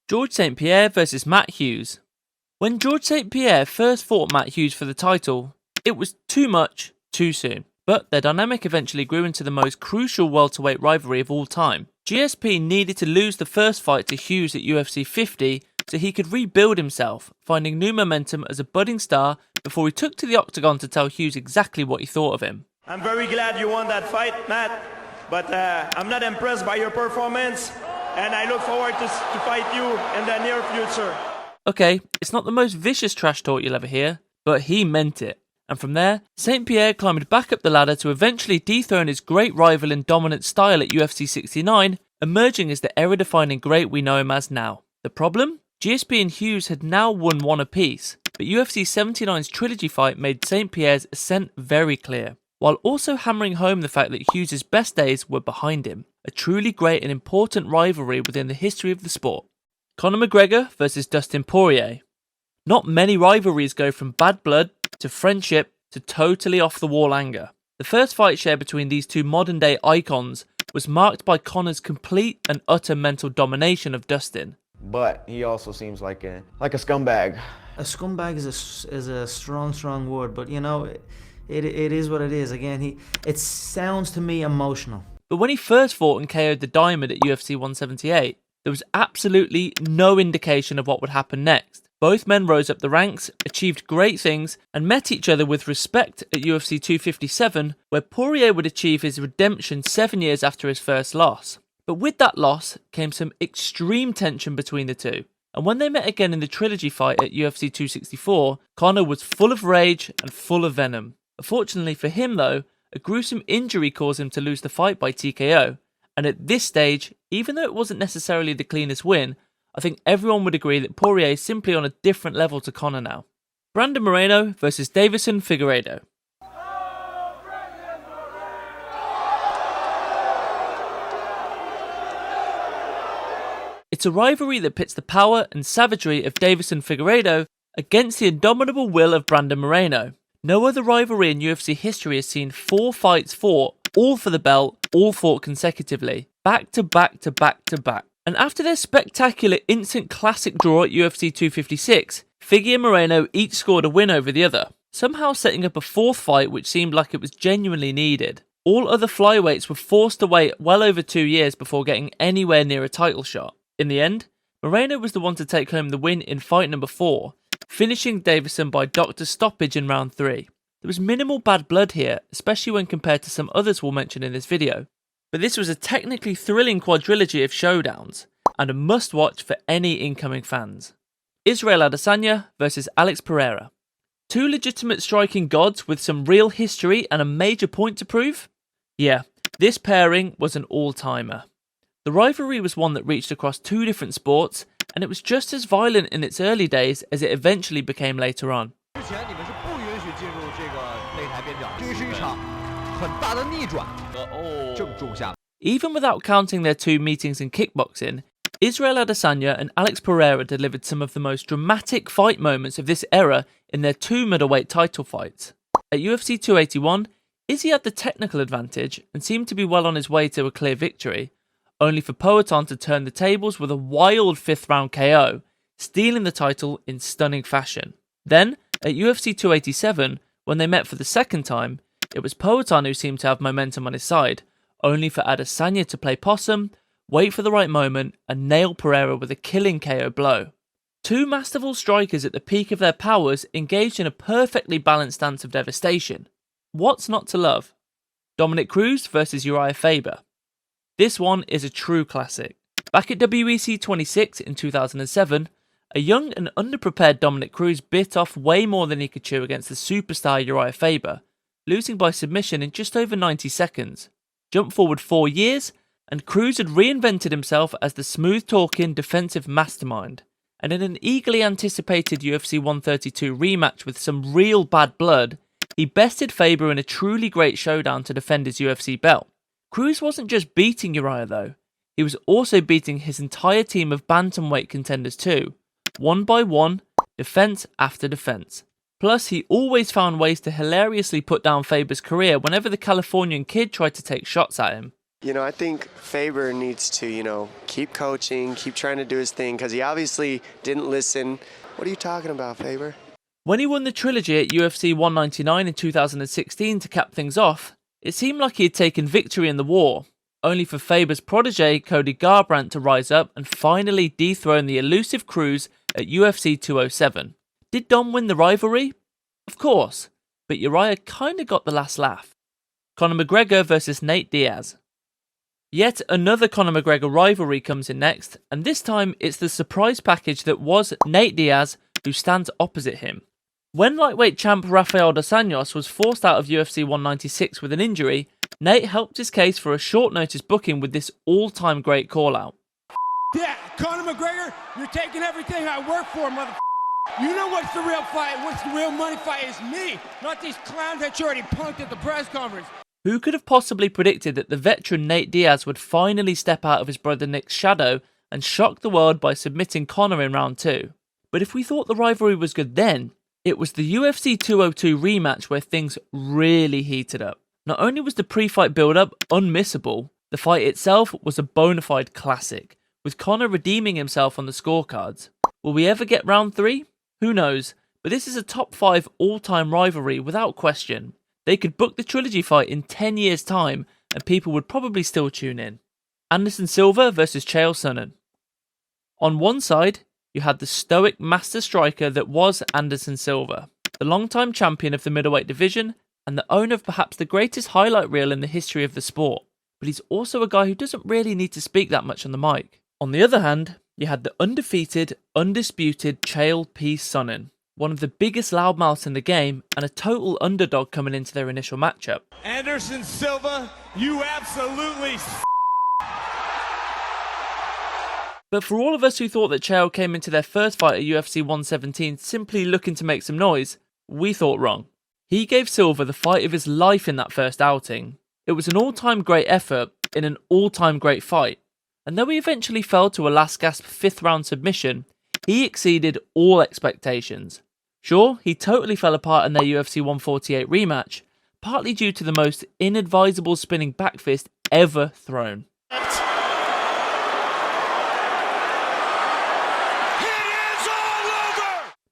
George St-Pierre vs Matt Hughes. When George St-Pierre first fought Matt Hughes for the title, it was too much, too soon. But their dynamic eventually grew into the most crucial welterweight rivalry of all time. GSP needed to lose the first fight to Hughes at UFC 50 so he could rebuild himself, finding new momentum as a budding star before he took to the Octagon to tell Hughes exactly what he thought of him. I'm very glad you won that fight, Matt, but I'm not impressed by your performance, and I look forward to fight you in the near future. Okay, it's not the most vicious trash talk you'll ever hear, but he meant it. And from there, St-Pierre climbed back up the ladder to eventually dethrone his great rival in dominant style at UFC 69, emerging as the era-defining great we know him as now. The problem? GSP and Hughes had now won one apiece, but UFC 79's trilogy fight made St-Pierre's ascent very clear, while also hammering home the fact that Hughes' best days were behind him, a truly great and important rivalry within the history of the sport. Conor McGregor vs Dustin Poirier. Not many rivalries go from bad blood to friendship to totally off-the-wall anger. The first fight share between these two modern-day icons was marked by Conor's complete and utter mental domination of Dustin. But he also seems like a scumbag. A scumbag is a strong word, but you know, it is what it is. Again, it sounds to me emotional. But when he first fought and KO'd the Diamond at UFC 178, there was absolutely no indication of what would happen next. Both men rose up the ranks, achieved great things, and met each other with respect at UFC 257, where Poirier would achieve his redemption 7 years after his first loss. But with that loss came some extreme tension between the two, and when they met again in the trilogy fight at UFC 264, Conor was full of rage and full of venom. Unfortunately for him though, a gruesome injury caused him to lose the fight by TKO, and at this stage, even though it wasn't necessarily the cleanest win, I think everyone would agree that Poirier is simply on a different level to Conor now. Brandon Moreno vs Deiveson Figueiredo. It's a rivalry that pits the power and savagery of Deiveson Figueiredo against the indomitable will of Brandon Moreno. No other rivalry in UFC history has seen 4 fights fought, all for the belt, all fought consecutively, back to back to back to back. And after their spectacular instant classic draw at UFC 256, Figgy and Moreno each scored a win over the other, somehow setting up a 4th fight which seemed like it was genuinely needed. All other flyweights were forced to wait well over 2 years before getting anywhere near a title shot. In the end, Moreno was the one to take home the win in fight number 4, finishing Deiveson by doctor stoppage in round 3. There was minimal bad blood here, especially when compared to some others we'll mention in this video. But this was a technically thrilling quadrilogy of showdowns, and a must-watch for any incoming fans. Israel Adesanya vs Alex Pereira. 2 legitimate striking gods with some real history and a major point to prove? Yeah, this pairing was an all-timer. The rivalry was one that reached across 2 different sports, and it was just as violent in its early days as it eventually became later on. Even without counting their 2 meetings in kickboxing, Israel Adesanya and Alex Pereira delivered some of the most dramatic fight moments of this era in their 2 middleweight title fights. At UFC 281, Izzy had the technical advantage and seemed to be well on his way to a clear victory, only for Poatan to turn the tables with a wild 5th round KO, stealing the title in stunning fashion. Then, at UFC 287, when they met for the second time, it was Poatan who seemed to have momentum on his side, only for Adesanya to play possum, wait for the right moment, and nail Pereira with a killing KO blow. 2 masterful strikers at the peak of their powers engaged in a perfectly balanced dance of devastation. What's not to love? Dominick Cruz vs Urijah Faber. This one is a true classic. Back at WEC 26 in 2007, a young and underprepared Dominick Cruz bit off way more than he could chew against the superstar Urijah Faber, losing by submission in just over 90 seconds. Jump forward 4 years, and Cruz had reinvented himself as the smooth-talking defensive mastermind, and in an eagerly anticipated UFC 132 rematch with some real bad blood, he bested Faber in a truly great showdown to defend his UFC belt. Cruz wasn't just beating Urijah though, he was also beating his entire team of bantamweight contenders too, one by one, defense after defense. Plus, he always found ways to hilariously put down Faber's career whenever the Californian kid tried to take shots at him. You know, I think Faber needs to, keep coaching, keep trying to do his thing, because he obviously didn't listen. What are you talking about, Faber? When he won the trilogy at UFC 199 in 2016 to cap things off, it seemed like he had taken victory in the war, only for Faber's protege Cody Garbrandt to rise up and finally dethrone the elusive Cruz at UFC 207. Did Dom win the rivalry? Of course, but Urijah kinda got the last laugh. Conor McGregor versus Nate Diaz. Yet another Conor McGregor rivalry comes in next, and this time it's the surprise package that was Nate Diaz who stands opposite him. When lightweight champ Rafael dos Anjos was forced out of UFC 196 with an injury, Nate helped his case for a short notice booking with this all-time great call-out. Yeah, Conor McGregor, you're taking everything I work for, mother. You know what's the real fight, what's the real money fight is me, not these clowns that you already punked at the press conference. Who could have possibly predicted that the veteran Nate Diaz would finally step out of his brother Nick's shadow and shock the world by submitting Conor in round 2? But if we thought the rivalry was good then, it was the UFC 202 rematch where things really heated up. Not only was the pre-fight build-up unmissable, the fight itself was a bona fide classic, with Conor redeeming himself on the scorecards. Will we ever get round 3? Who knows, but this is a top 5 all-time rivalry without question. They could book the trilogy fight in 10 years' time and people would probably still tune in. Anderson Silva versus Chael Sonnen. On one side, you had the stoic master striker that was Anderson Silva, the long-time champion of the middleweight division and the owner of perhaps the greatest highlight reel in the history of the sport. But he's also a guy who doesn't really need to speak that much on the mic. On the other hand, you had the undefeated, undisputed Chael P. Sonnen, one of the biggest loudmouths in the game and a total underdog coming into their initial matchup. Anderson Silva, you absolutely But for all of us who thought that Chael came into their first fight at UFC 117 simply looking to make some noise, we thought wrong. He gave Silva the fight of his life in that first outing. It was an all-time great effort in an all-time great fight. And though he eventually fell to a last-gasp 5th round submission, he exceeded all expectations. Sure, he totally fell apart in their UFC 148 rematch, partly due to the most inadvisable spinning back fist ever thrown.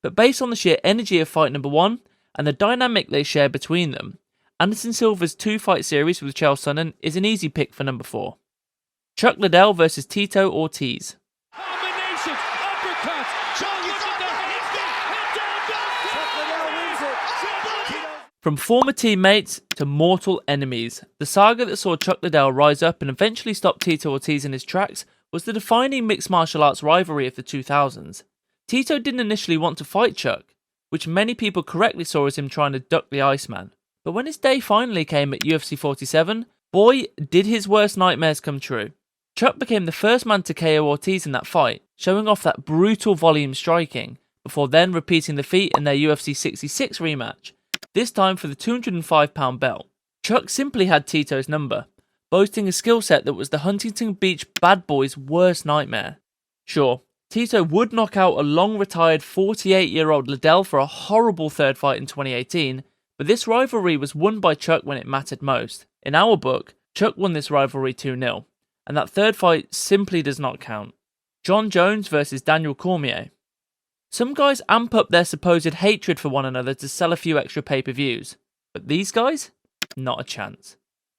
But based on the sheer energy of fight number 1 and the dynamic they share between them, Anderson Silva's 2-fight series with Chael Sonnen is an easy pick for number 4. Chuck Liddell versus Tito Ortiz. combinations, uppercuts, From former teammates to mortal enemies, the saga that saw Chuck Liddell rise up and eventually stop Tito Ortiz in his tracks was the defining mixed martial arts rivalry of the 2000s. Tito didn't initially want to fight Chuck, which many people correctly saw as him trying to duck the Iceman. But when his day finally came at UFC 47, boy, did his worst nightmares come true. Chuck became the first man to KO Ortiz in that fight, showing off that brutal volume striking, before then repeating the feat in their UFC 66 rematch, this time for the 205-pound belt. Chuck simply had Tito's number, boasting a skill set that was the Huntington Beach bad boy's worst nightmare. Sure, Tito would knock out a long-retired 48-year-old Liddell for a horrible third fight in 2018, but this rivalry was won by Chuck when it mattered most. In our book, Chuck won this rivalry 2-0, and that third fight simply does not count. John Jones versus Daniel Cormier. Some guys amp up their supposed hatred for one another to sell a few extra pay-per-views, but these guys? Not a chance.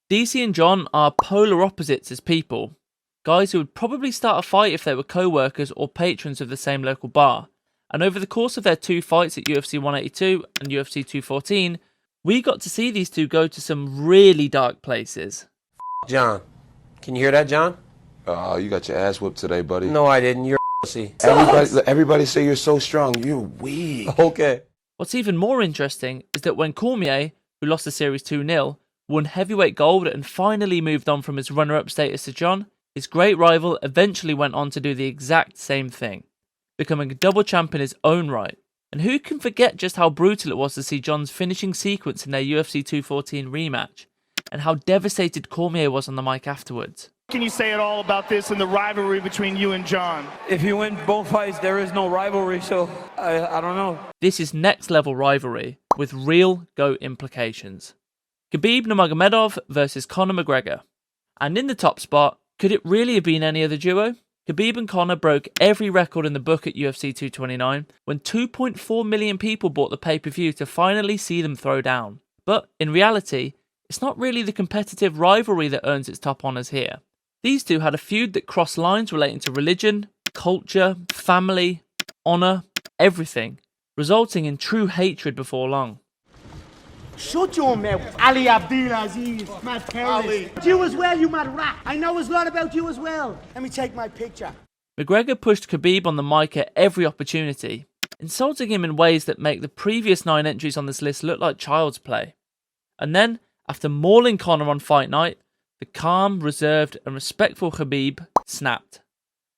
DC and John are polar opposites as people. Guys who would probably start a fight if they were co-workers or patrons of the same local bar. And over the course of their 2 fights at UFC 182 and UFC 214, we got to see these two go to some really dark places. John. Can you hear that, John? You got your ass whooped today, buddy. No, I didn't. You're a pussy. Everybody say you're so strong. You're weak. Okay. What's even more interesting is that when Cormier, who lost the series 2-0, won heavyweight gold and finally moved on from his runner-up status to John, his great rival eventually went on to do the exact same thing, becoming a double champ in his own right. And who can forget just how brutal it was to see John's finishing sequence in their UFC 214 rematch, and how devastated Cormier was on the mic afterwards. Can you say it all about this and the rivalry between you and John? If you win both fights, there is no rivalry, so I don't know. This is next level rivalry, with real GOAT implications. Khabib Nurmagomedov versus Conor McGregor. And in the top spot, could it really have been any other duo? Khabib and Conor broke every record in the book at UFC 229 when 2.4 million people bought the pay-per-view to finally see them throw down. But in reality, it's not really the competitive rivalry that earns its top honours here. These two had a feud that crossed lines relating to religion, culture, family, honour, everything, resulting in true hatred before long. Shut your mouth, Ali Abdelaziz, mad terrorist. You as well, you mad rat. I know a lot about you as well. Let me take my picture. McGregor pushed Khabib on the mic at every opportunity, insulting him in ways that make the previous 9 entries on this list look like child's play. And then, after mauling Conor on fight night, the calm, reserved and respectful Khabib snapped,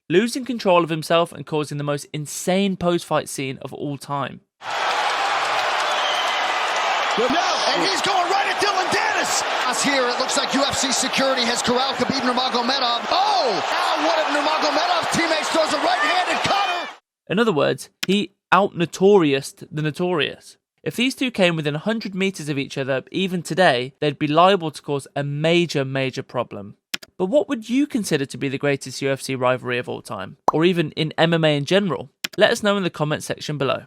losing control of himself and causing the most insane post-fight scene of all time. No, and he's going right at Dylan Dennis. Us here, it looks like UFC security has corralled Khabib Nurmagomedov. Oh, now one of Nurmagomedov's teammates throws a right-handed cutter. In other words, he out-notorioused the notorious. If these two came within 100 meters of each other, even today, they'd be liable to cause a major problem. But what would you consider to be the greatest UFC rivalry of all time? Or even in MMA in general? Let us know in the comments section below.